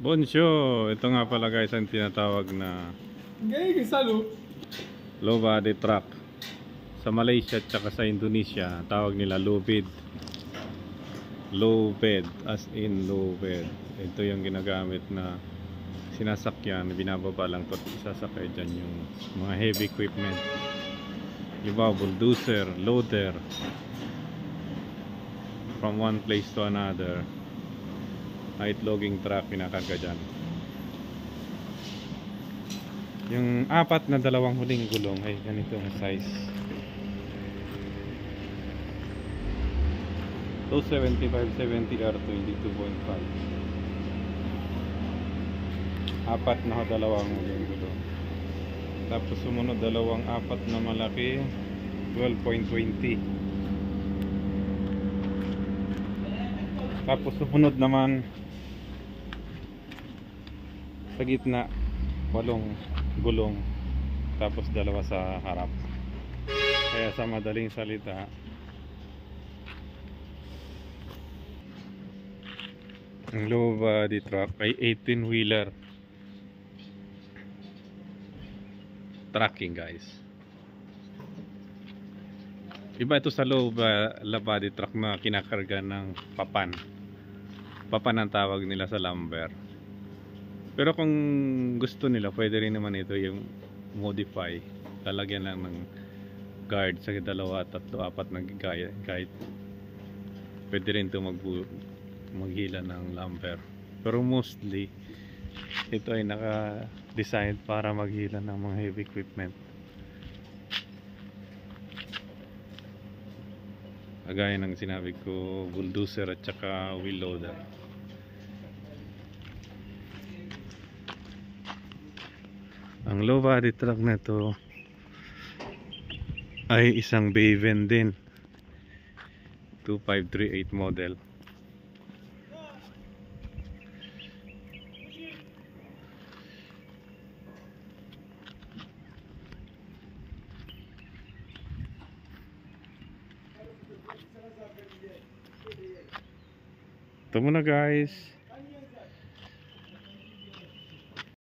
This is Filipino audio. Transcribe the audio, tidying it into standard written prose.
Bonsyo, ito nga pala guys ang tinatawag na low body truck. Sa Malaysia at saka sa Indonesia, tawag nila low bed. Low bed, as in low bed. Ito yung ginagamit na sinasakyan, binababa lang ito, isasakay dyan yung mga heavy equipment. Iba, bulldozer, loader, from one place to another. Height logging truck pinakarga dyan. Yung apat na dalawang huling gulong ay ganitong size. 275/70R 22.5. Apat na dalawang huling gulong. Tapos sumunod dalawang apat na malaki 12.20. Tapos sumunod naman sa gitna 8 gulong, tapos dalawa sa harap. Kaya sa madaling salita, ang low body truck ay 18-wheeler trucking guys. Iba ito sa low body truck na kinakarga ng papan. Papan ang tawag nila sa lumber. Pero kung gusto nila, pwede rin naman ito yung modify. Lalagyan lang ng guard sa 2, 3, 4 na guide. Pwede rin ito maghila ng lumber. Pero mostly, ito ay naka-design para maghila ng mga heavy equipment. Agaya ng sinabi ko, bulldozer at saka wheel loader. Ang low body truck na ito ay isang Baven din, 2538 model. Ito muna guys.